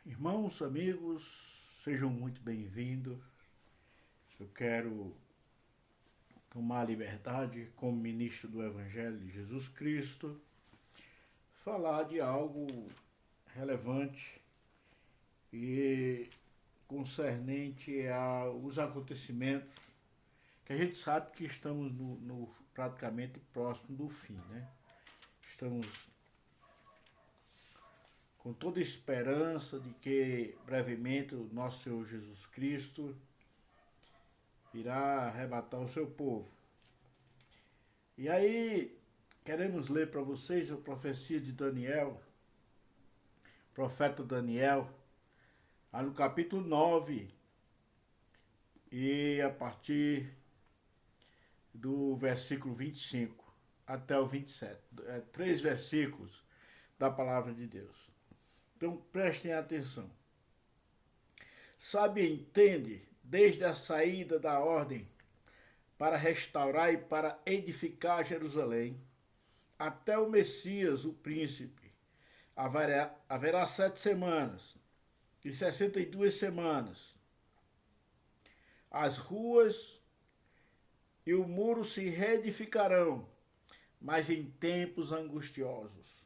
Irmãos, amigos, sejam muito bem-vindos. Eu quero tomar a liberdade, como ministro do Evangelho de Jesus Cristo, falar de algo relevante e concernente aos acontecimentos que a gente sabe que estamos praticamente próximo do fim, né? Estamos com toda a esperança de que brevemente o nosso Senhor Jesus Cristo irá arrebatar o seu povo. E aí, queremos ler para vocês a profecia de Daniel, profeta Daniel, lá no capítulo 9, e a partir do versículo 25 até o 27. Três versículos da palavra de Deus. Então prestem atenção. Sabe e entende, desde a saída da ordem para restaurar e para edificar Jerusalém, até o Messias, o príncipe, haverá 7 semanas e 62 semanas. As ruas e o muro se reedificarão, mas em tempos angustiosos.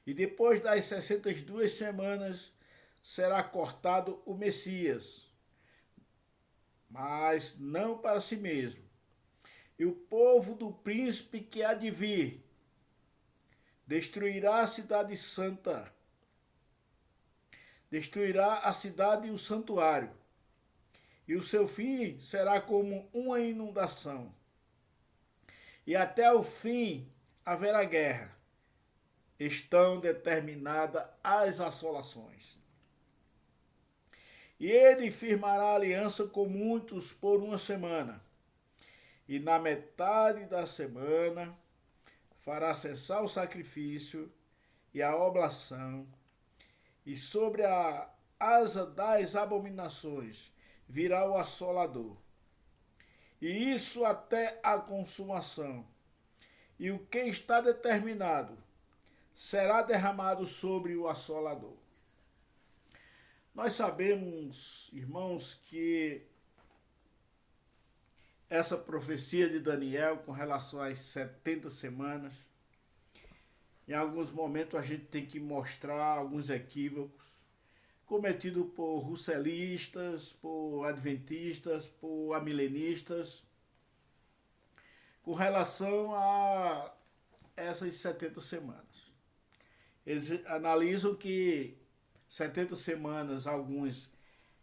E depois das 62 semanas será cortado o Messias, mas não para si mesmo. E o povo do príncipe que há de vir destruirá a cidade santa, destruirá a cidade e o santuário, e o seu fim será como uma inundação. E até o fim haverá guerra. Estão determinadas as assolações. E ele firmará aliança com muitos por uma semana. E na metade da semana fará cessar o sacrifício e a oblação, e sobre a asa das abominações virá o assolador. E isso até a consumação. E o que está determinado será derramado sobre o assolador. Nós sabemos, irmãos, que essa profecia de Daniel com relação às 70 semanas, em alguns momentos a gente tem que mostrar alguns equívocos cometidos por russelistas, por adventistas, por amilenistas, com relação a essas 70 semanas. Eles analisam que 70 semanas, alguns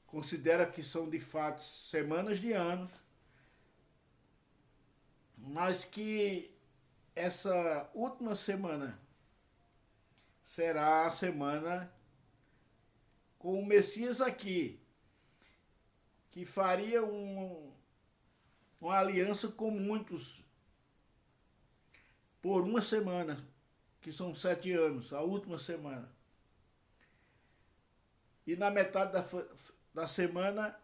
consideram que são de fato semanas de anos, mas que essa última semana será a semana com o Messias aqui, que faria uma aliança com muitos por uma semana, que são 7 anos, a última semana. E na metade da semana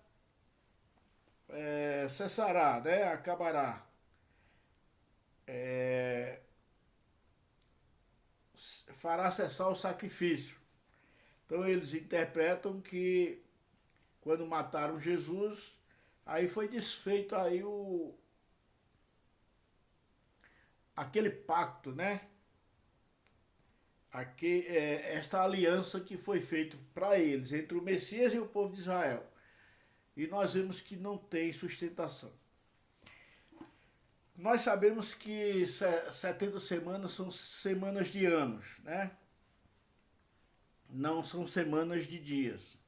cessará, né? Acabará. Fará cessar o sacrifício. Então eles interpretam que quando mataram Jesus, aí foi desfeito aí aquele pacto, né? Esta aliança que foi feita para eles, entre o Messias e o povo de Israel. E nós vemos que não tem sustentação. Nós sabemos que 70 semanas são semanas de anos, né? Não são semanas de dias.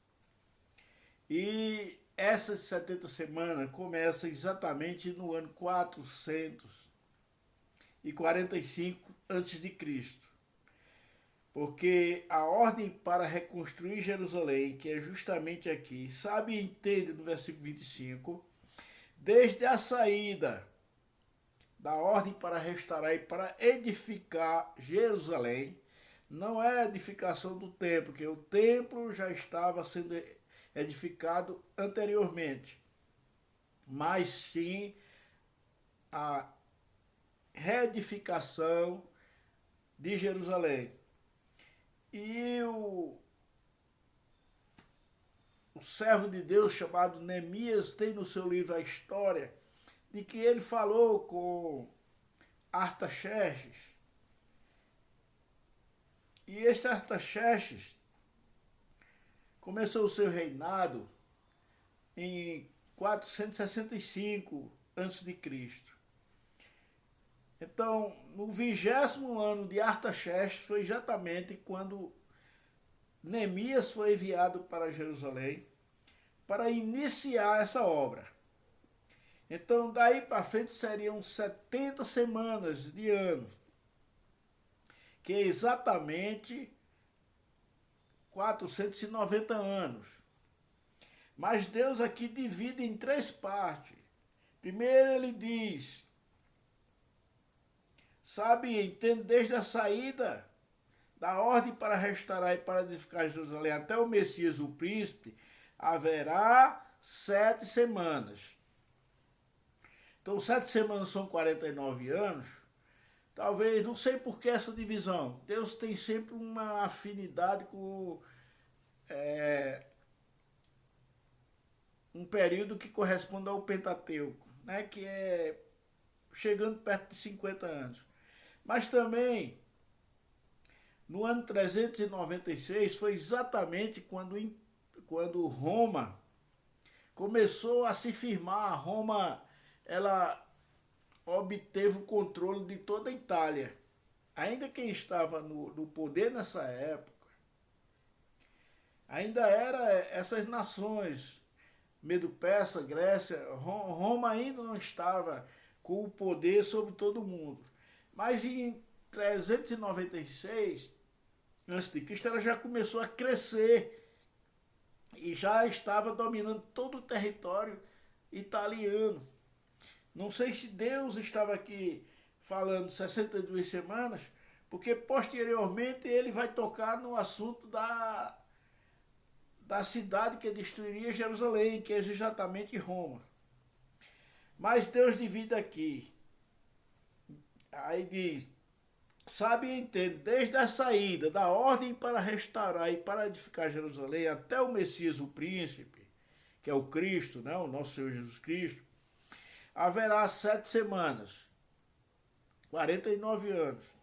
E essas 70 semanas começam exatamente no ano 445 a.C., porque a ordem para reconstruir Jerusalém, que é justamente aqui, sabe e entende no versículo 25, desde a saída da ordem para restaurar e para edificar Jerusalém, não é a edificação do templo, porque o templo já estava sendo edificado anteriormente, mas sim a reedificação de Jerusalém. E o servo de Deus chamado Neemias tem no seu livro a história de que ele falou com Artaxerxes. E este Artaxerxes começou o seu reinado em 465 a.C. Então, no 20º ano de Artaxerxes foi exatamente quando Neemias foi enviado para Jerusalém para iniciar essa obra. Então, daí para frente seriam 70 semanas de anos, que é exatamente 490 anos. Mas Deus aqui divide em 3 partes. Primeiro ele diz, sabe, entende desde a saída da ordem para restaurar e para edificar Jerusalém até o Messias, o príncipe, haverá 7 semanas. Então 7 semanas são 49 anos. Talvez, não sei por que essa divisão. Deus tem sempre uma afinidade com um período que corresponde ao Pentateuco, né? Que é chegando perto de 50 anos. Mas também, no ano 396, foi exatamente quando Roma começou a se firmar. Roma, ela obteve o controle de toda a Itália. Ainda quem estava no poder nessa época, ainda era essas nações, Medo-Persa, Grécia. Roma ainda não estava com o poder sobre todo mundo. Mas em 396 a.C., ela já começou a crescer e já estava dominando todo o território italiano. Não sei se Deus estava aqui falando 62 semanas, porque posteriormente ele vai tocar no assunto da cidade que destruiria Jerusalém, que é exatamente Roma. Mas Deus divide aqui. Aí diz, sabe e entende, desde a saída da ordem para restaurar e para edificar Jerusalém até o Messias, o príncipe, que é o Cristo, né, o nosso Senhor Jesus Cristo, haverá 7 semanas, 49 anos,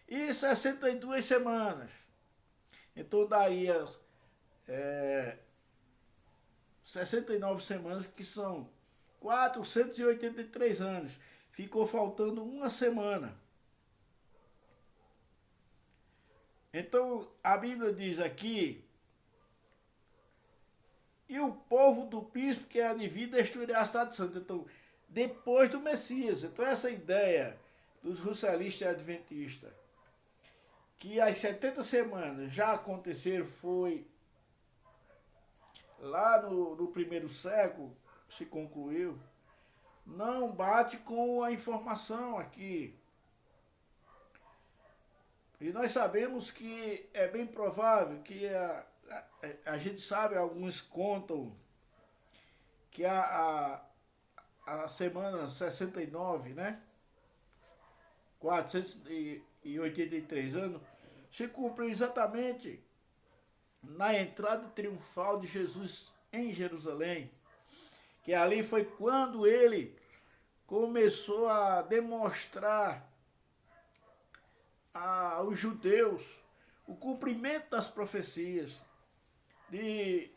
e 62 semanas. Então daria 69 semanas, que são 483 anos. Ficou faltando uma semana. Então a Bíblia diz aqui, e o povo do príncipe que é de vida destruirá a cidade santa. Então, depois do Messias. Então essa ideia dos russelistas e adventistas, que as 70 semanas já aconteceram, foi lá no primeiro século, se concluiu, não bate com a informação aqui. E nós sabemos que é bem provável que a gente sabe, alguns contam que a semana 69, né? 483 anos, se cumpriu exatamente na entrada triunfal de Jesus em Jerusalém, que ali foi quando ele começou a demonstrar aos judeus o cumprimento das profecias de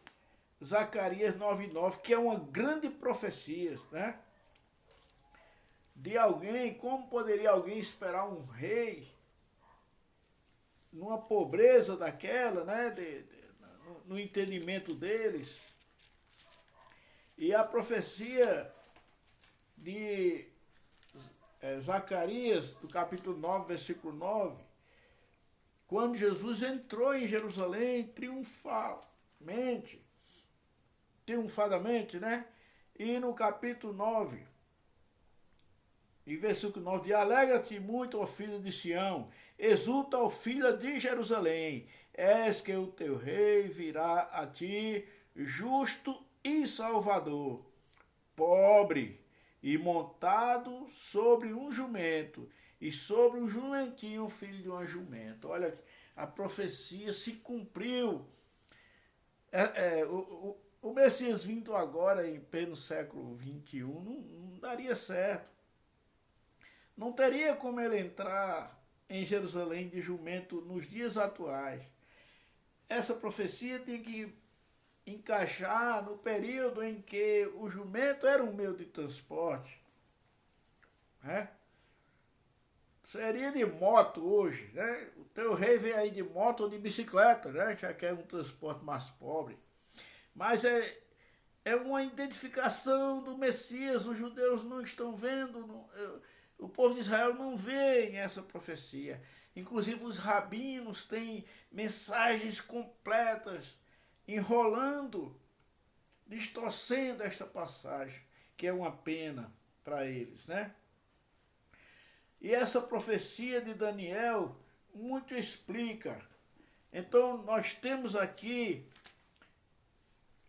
Zacarias 9:9, que é uma grande profecia, né? De alguém, como poderia alguém esperar um rei numa pobreza daquela, né? No entendimento deles. E a profecia de Zacarias, do capítulo 9, versículo 9, quando Jesus entrou em Jerusalém triunfadamente, né? E no capítulo 9, e versículo 9, alegra-te muito, ó filho de Sião, exulta, ó filha de Jerusalém, és que o teu rei virá a ti, justo e salvador, pobre e montado sobre um jumento, e sobre o jumentinho o filho de uma jumenta. Olha, a profecia se cumpriu. O Messias vindo agora, em pleno século XXI, não daria certo. Não teria como ele entrar em Jerusalém de jumento nos dias atuais. Essa profecia tem que encaixar no período em que o jumento era um meio de transporte. Né? Seria de moto hoje, né? O teu rei vem aí de moto ou de bicicleta, né? Já que é um transporte mais pobre. Mas é uma identificação do Messias. Os judeus não estão vendo, o povo de Israel não vê essa profecia. Inclusive os rabinos têm mensagens completas, enrolando, distorcendo esta passagem, que é uma pena para eles, né? E essa profecia de Daniel muito explica. Então nós temos aqui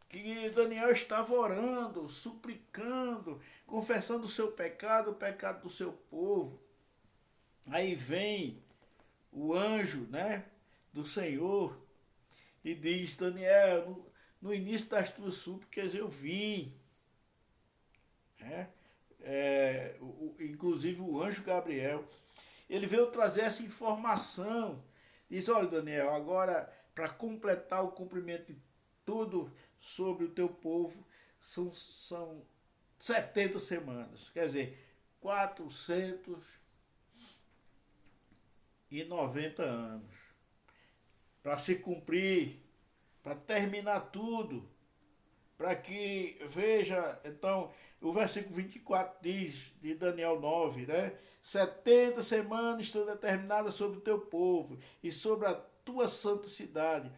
que Daniel estava orando, suplicando, confessando o seu pecado, o pecado do seu povo. Aí vem o anjo, né, do Senhor e diz: Daniel, no início das tuas súplicas eu vim. Né? Inclusive o anjo Gabriel, ele veio trazer essa informação. Diz: olha, Daniel, agora para completar o cumprimento de tudo sobre o teu povo, são 70 semanas, quer dizer, 490 anos, para se cumprir, para terminar tudo, para que, veja, então, o versículo 24 diz, de Daniel 9, né? 70 semanas estão determinadas sobre o teu povo e sobre a tua santa cidade,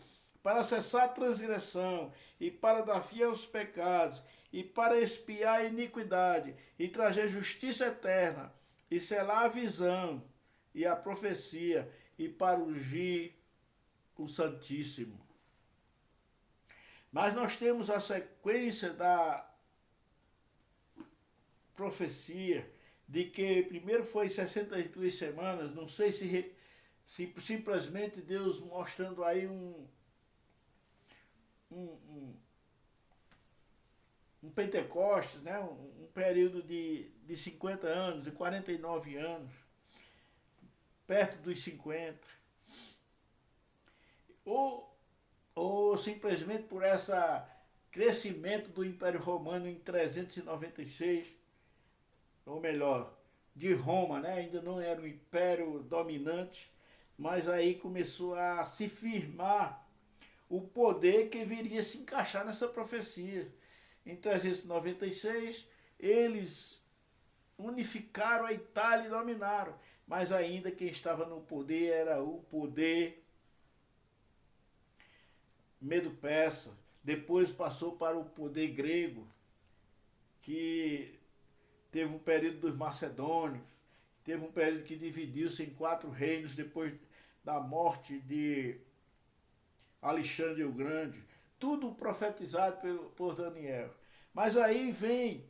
para cessar a transgressão e para dar fim aos pecados e para expiar a iniquidade e trazer justiça eterna e selar a visão e a profecia e para ungir o Santíssimo. Mas nós temos a sequência da profecia de que primeiro foi 62 semanas, não sei se simplesmente Deus mostrando aí um Pentecostes, né? Um período de 50 anos, de 49 anos, perto dos 50. Ou simplesmente por esse crescimento do Império Romano em 396, ou melhor, de Roma, né? Ainda não era um império dominante, mas aí começou a se firmar o poder que viria se encaixar nessa profecia. Em 396, eles unificaram a Itália e dominaram, mas ainda quem estava no poder era o poder medo-persa. Depois passou para o poder grego, que teve um período dos macedônios, teve um período que dividiu-se em 4 reinos depois da morte de Alexandre o Grande, tudo profetizado por Daniel. Mas aí vem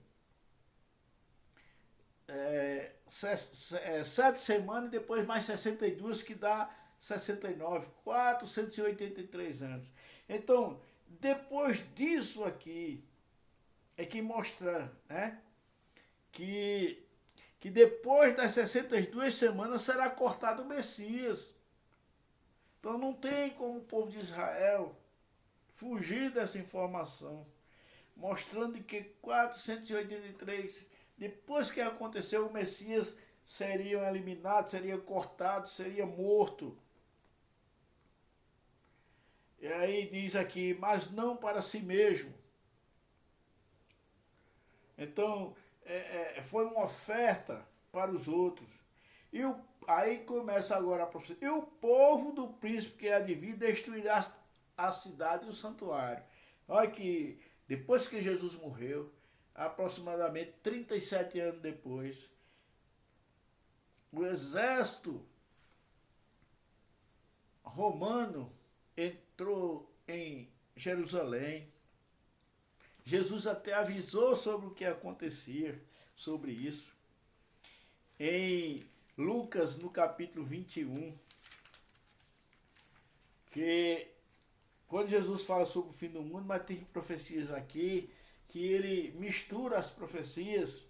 7 semanas e depois mais 62, que dá 69, 483 anos. Então, depois disso aqui, é que mostra, né, que depois das 62 semanas será cortado o Messias. Então não tem como o povo de Israel fugir dessa informação, mostrando que 483, depois que aconteceu, o Messias seria eliminado, seria cortado, seria morto. E aí diz aqui: mas não para si mesmo. Então, foi uma oferta para os outros. Aí começa agora a profecia. E o povo do príncipe que há de vir destruirá a cidade e o santuário. Olha que depois que Jesus morreu, aproximadamente 37 anos depois, o exército romano entrou em Jerusalém. Jesus até avisou sobre o que acontecia, sobre isso. Em Lucas, no capítulo 21, que quando Jesus fala sobre o fim do mundo, mas tem profecias aqui, que ele mistura as profecias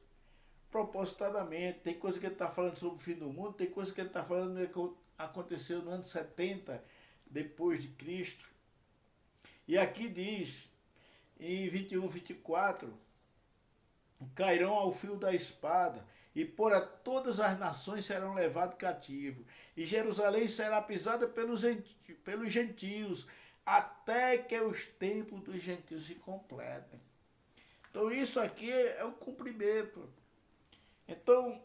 propositadamente. Tem coisa que ele está falando sobre o fim do mundo, tem coisa que ele está falando que aconteceu no ano 70 depois de Cristo. E aqui diz, em 21, 24, cairão ao fio da espada, e por todas as nações serão levados cativos, e Jerusalém será pisada pelos gentios, até que os tempos dos gentios se completem. Então isso aqui é o cumprimento. Então,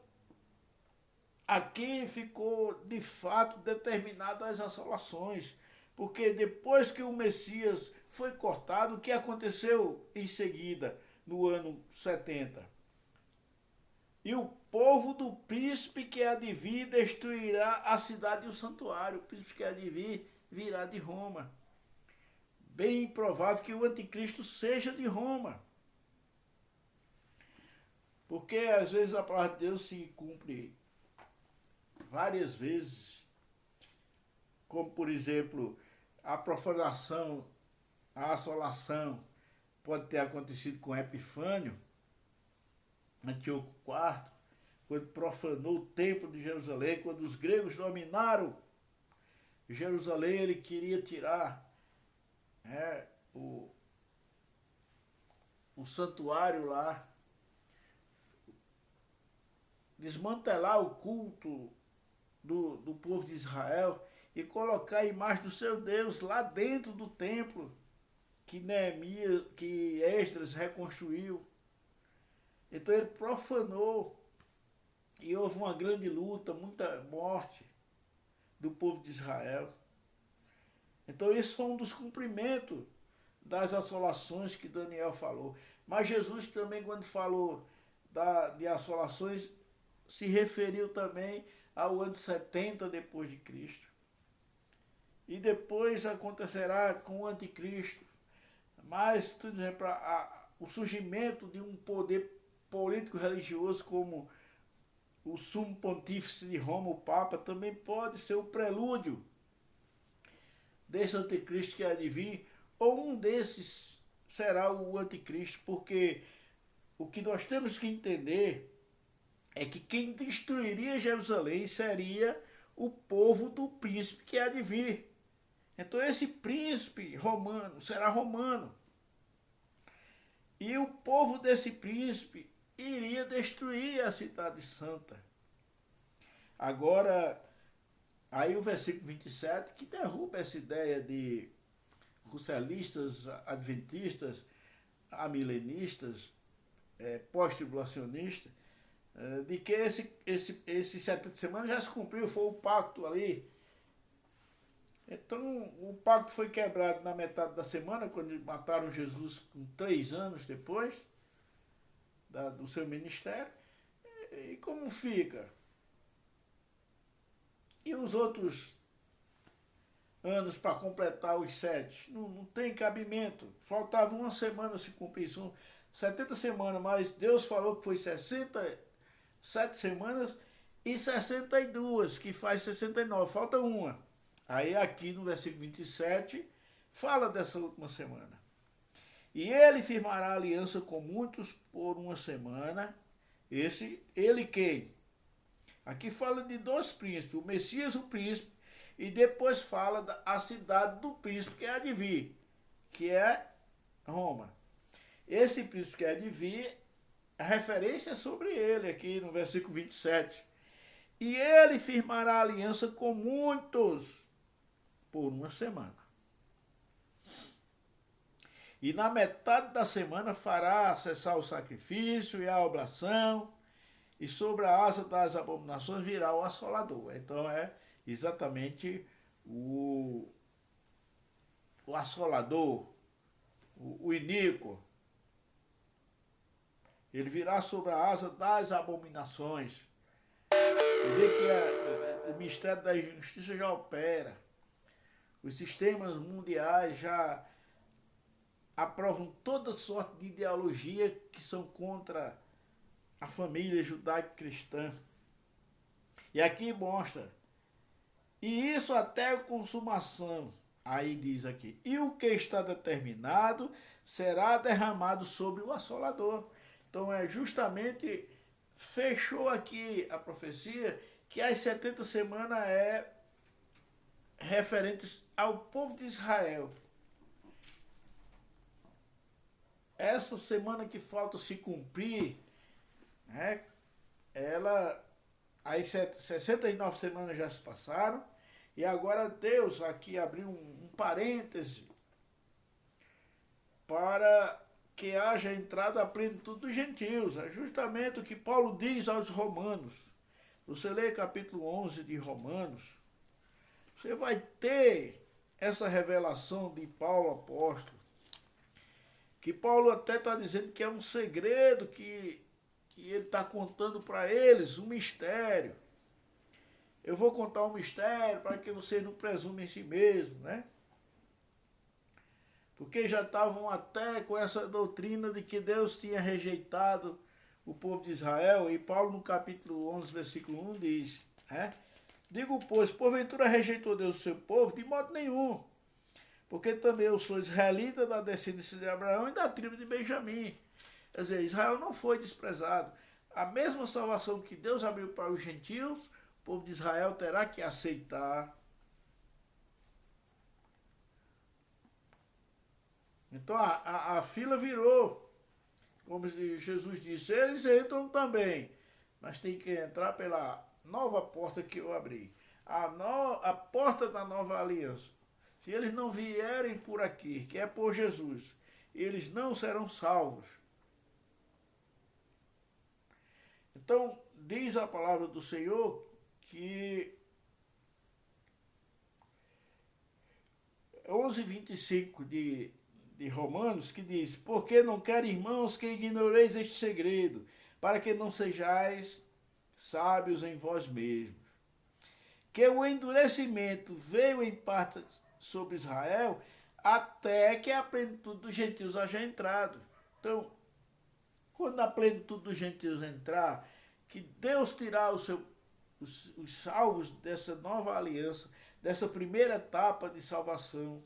aqui ficou de fato determinadas as assolações, porque depois que o Messias foi cortado, o que aconteceu em seguida, no ano 70? E o povo do príncipe que há de vir destruirá a cidade e o santuário. O príncipe que há de vir virá de Roma. Bem provável que o anticristo seja de Roma. Porque às vezes a palavra de Deus se cumpre várias vezes, como por exemplo, a profanação, a assolação pode ter acontecido com Epifânio, Antíoco IV, quando profanou o templo de Jerusalém, quando os gregos dominaram Jerusalém, ele queria tirar o santuário lá, desmantelar o culto do povo de Israel e colocar a imagem do seu Deus lá dentro do templo que que Esdras reconstruiu. Então ele profanou e houve uma grande luta, muita morte do povo de Israel. Então isso foi um dos cumprimentos das assolações que Daniel falou. Mas Jesus também, quando falou de assolações, se referiu também ao ano 70 depois de Cristo. E depois acontecerá com o anticristo. Mas, por exemplo, o surgimento de um poder político religioso como o sumo pontífice de Roma, o Papa, também pode ser o prelúdio desse anticristo que há de vir, ou um desses será o anticristo, porque o que nós temos que entender é que quem destruiria Jerusalém seria o povo do príncipe que há de vir. Então esse príncipe romano será romano. E o povo desse príncipe iria destruir a cidade santa. Agora, aí o versículo 27, que derruba essa ideia de russelistas, adventistas, amilenistas, pós-tribulacionistas, de que esse 70 semanas já se cumpriu, foi o pacto ali. Então, o pacto foi quebrado na metade da semana, quando mataram Jesus 3 anos depois do seu ministério. E como fica? E os outros anos para completar os 7? Não tem cabimento. Faltava uma semana se cumprir isso. 70 semanas, mas Deus falou que foi 67 semanas e 62, que faz 69. Falta uma. Aí aqui no versículo 27, fala dessa última semana. E ele firmará aliança com muitos por uma semana. Ele quem? Aqui fala de 2 príncipes, o Messias, o príncipe, e depois fala da cidade do príncipe que há de vir, que é Roma. Esse príncipe que há de vir, a referência é sobre ele aqui no versículo 27. E ele firmará aliança com muitos por uma semana. E na metade da semana fará cessar o sacrifício e a oblação, e sobre a asa das abominações virá o assolador. Então é exatamente o assolador, o iníquo. Ele virá sobre a asa das abominações. E vê que o mistério da injustiça já opera. Os sistemas mundiais já aprovam toda sorte de ideologia que são contra a família judaico-cristã. E aqui mostra, e isso até a consumação. Aí diz aqui, e o que está determinado será derramado sobre o assolador. Então é justamente, fechou aqui a profecia, que as 70 semanas é referentes ao povo de Israel. Essa semana que falta se cumprir, né, as 69 semanas já se passaram, e agora Deus aqui abriu um parêntese para que haja entrado a plenitude dos gentios. É justamente o que Paulo diz aos Romanos. Você lê capítulo 11 de Romanos, você vai ter essa revelação de Paulo apóstolo, que Paulo até está dizendo que é um segredo que ele está contando para eles, um mistério. Eu vou contar um mistério para que vocês não presumem em si mesmos, né? Porque já estavam até com essa doutrina de que Deus tinha rejeitado o povo de Israel, e Paulo no capítulo 11, versículo 1 diz, né? Digo, pois, porventura rejeitou Deus o seu povo? De modo nenhum, porque também eu sou israelita da descendência de Abraão e da tribo de Benjamim. Quer dizer, Israel não foi desprezado. A mesma salvação que Deus abriu para os gentios, o povo de Israel terá que aceitar. Então a fila virou. Como Jesus disse, eles entram também, mas tem que entrar pela nova porta que eu abri. A porta da nova aliança. Se eles não vierem por aqui, que é por Jesus, eles não serão salvos. Então, diz a palavra do Senhor que 11:25 de Romanos, que diz, porque não quero, irmãos, que ignoreis este segredo, para que não sejais sábios em vós mesmos. Que o endurecimento veio em parte sobre Israel, até que a plenitude dos gentios haja entrado. Então, quando a plenitude dos gentios entrar, que Deus tirar os salvos dessa nova aliança, dessa primeira etapa de salvação,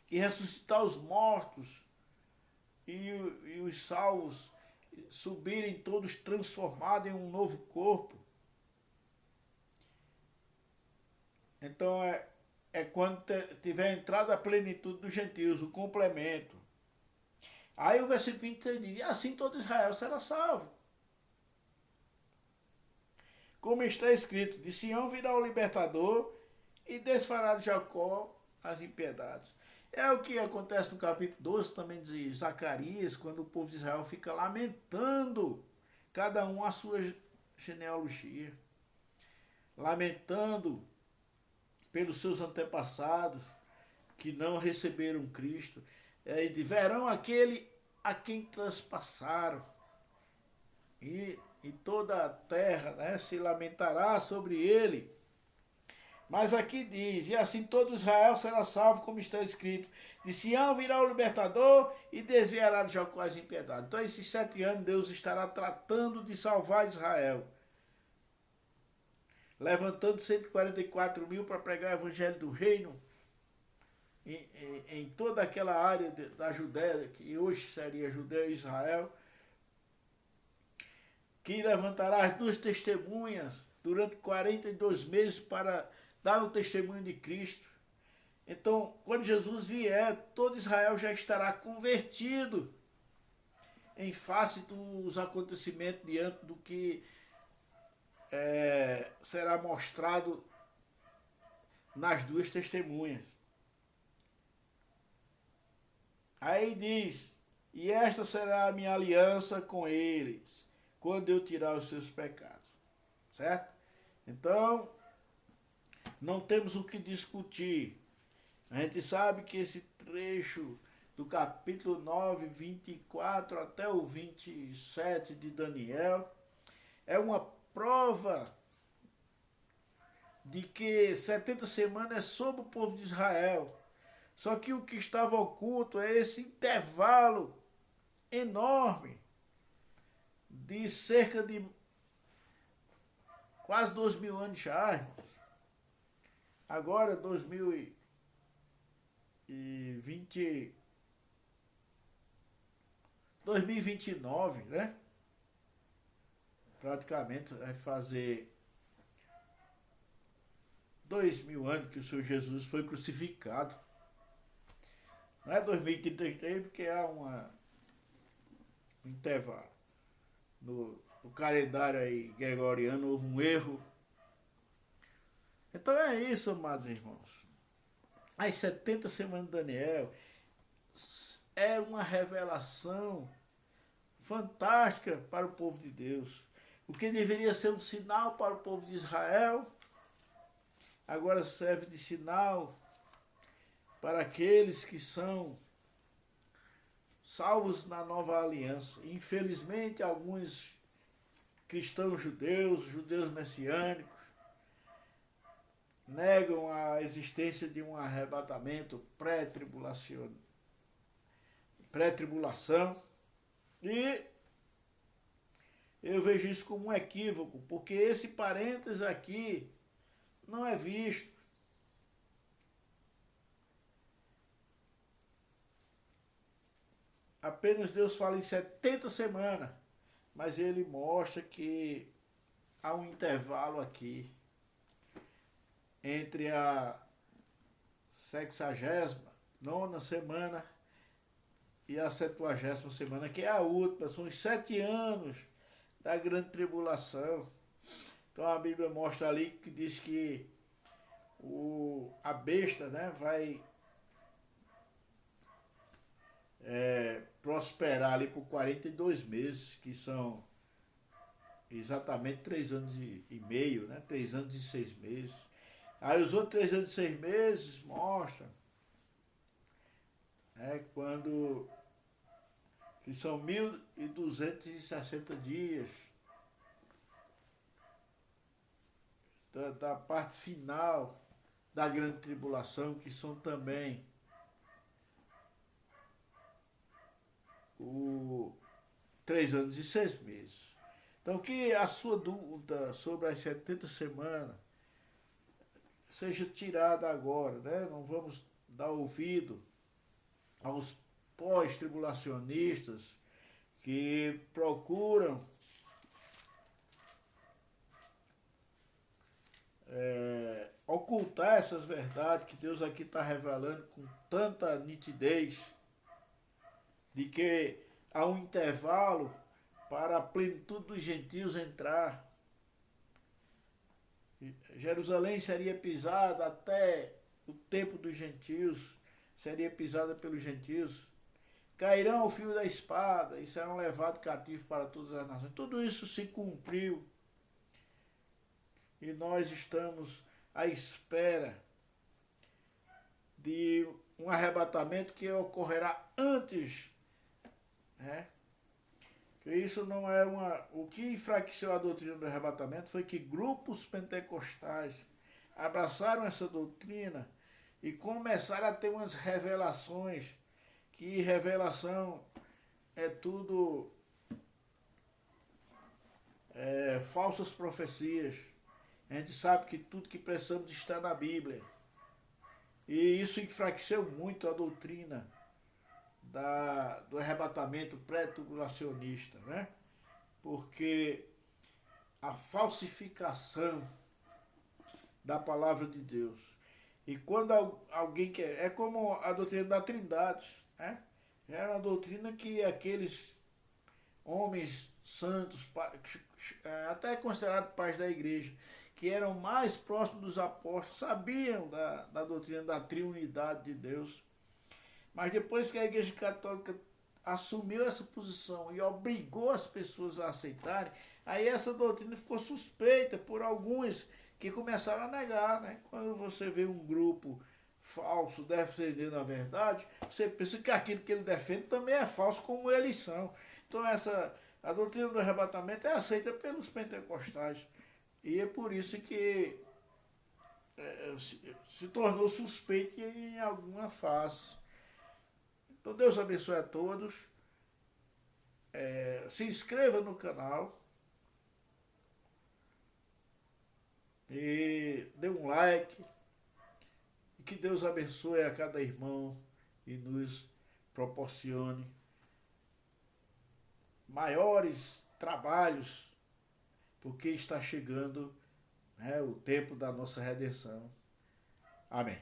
que ressuscitar os mortos e os salvos subirem todos transformados em um novo corpo. Então é quando tiver entrado a plenitude dos gentios, o complemento. Aí o versículo 26 diz, assim todo Israel será salvo. Como está escrito, de Sião virá o libertador e desfará de Jacó as impiedades. É o que acontece no capítulo 12 também de Zacarias, quando o povo de Israel fica lamentando, cada um a sua genealogia, lamentando pelos seus antepassados que não receberam Cristo. E verão aquele a quem transpassaram, e toda a terra, né, se lamentará sobre ele. Mas aqui diz, e assim todo Israel será salvo, como está escrito, de Sião virá o libertador e desviará de Jacó as impiedades. Então esses 7 anos Deus estará tratando de salvar Israel, levantando 144.000 para pregar o evangelho do reino em toda aquela área da Judéia, que hoje seria Judéia e Israel, que levantará as 2 testemunhas durante 42 meses para dar o testemunho de Cristo. Então, quando Jesus vier, todo Israel já estará convertido em face dos acontecimentos diante do que será mostrado nas 2 testemunhas. Aí diz, e esta será a minha aliança com eles, quando eu tirar os seus pecados. Certo? Então, não temos o que discutir. A gente sabe que esse trecho do capítulo 9, 24 até o 27 de Daniel é uma prova de que 70 semanas é sobre o povo de Israel. Só que o que estava oculto é esse intervalo enorme de cerca de quase 2000 anos já, irmãos. Agora 2029, né? Praticamente vai fazer 2000 anos que o Senhor Jesus foi crucificado. Não é 2033, porque há um intervalo. No calendário aí gregoriano houve um erro. Então é isso, amados irmãos. As 70 semanas de Daniel é uma revelação fantástica para o povo de Deus. O que deveria ser um sinal para o povo de Israel, agora serve de sinal para aqueles que são salvos na nova aliança. Infelizmente, alguns cristãos judeus messiânicos, negam a existência de um arrebatamento pré-tribulação, e eu vejo isso como um equívoco, porque esse parênteses aqui não é visto. Apenas Deus fala em 70 semanas, mas ele mostra que há um intervalo aqui entre a 69ª semana e a 70ª semana, que é a última. São os 7 anos da grande tribulação. Então a Bíblia mostra ali que diz que a besta, né, vai prosperar ali por 42 meses, que são exatamente 3 anos e meio, né? 3 anos e 6 meses. Aí os outros 3 anos e 6 meses mostram, quando que são 1260 dias da parte final da grande tribulação, que são também 3 anos e 6 meses. Então, que a sua dúvida sobre as 70 semanas seja tirada agora, né? Não vamos dar ouvido aos pós-tribulacionistas que procuram ocultar essas verdades que Deus aqui está revelando com tanta nitidez, de que há um intervalo para a plenitude dos gentios entrar. Jerusalém seria pisada até o tempo dos gentios, seria pisada pelos gentios. Cairão ao fio da espada e serão levados cativos para todas as nações. Tudo isso se cumpriu e nós estamos à espera de um arrebatamento que ocorrerá antes, né? Isso não é o que enfraqueceu a doutrina do arrebatamento foi que grupos pentecostais abraçaram essa doutrina e começaram a ter umas revelações, que revelação é tudo falsas profecias. A gente sabe que tudo que precisamos está na Bíblia. E isso enfraqueceu muito a doutrina do arrebatamento pré-tribulacionista, né? Porque a falsificação da palavra de Deus. E quando alguém quer... É como a doutrina da Trindade, né? Era uma doutrina que aqueles homens santos, até considerados pais da igreja, que eram mais próximos dos apóstolos, sabiam da doutrina da triunidade de Deus. Mas depois que a Igreja Católica assumiu essa posição e obrigou as pessoas a aceitarem, aí essa doutrina ficou suspeita por alguns que começaram a negar, né? Quando você vê um grupo falso defendendo a verdade, você pensa que aquilo que ele defende também é falso, como eles são. Então a doutrina do arrebatamento é aceita pelos pentecostais. E é por isso que se tornou suspeito em alguma face. Então Deus abençoe a todos. Se inscreva no canal. e dê um like. E que Deus abençoe a cada irmão e nos proporcione maiores trabalhos, porque está chegando, né, o tempo da nossa redenção. Amém.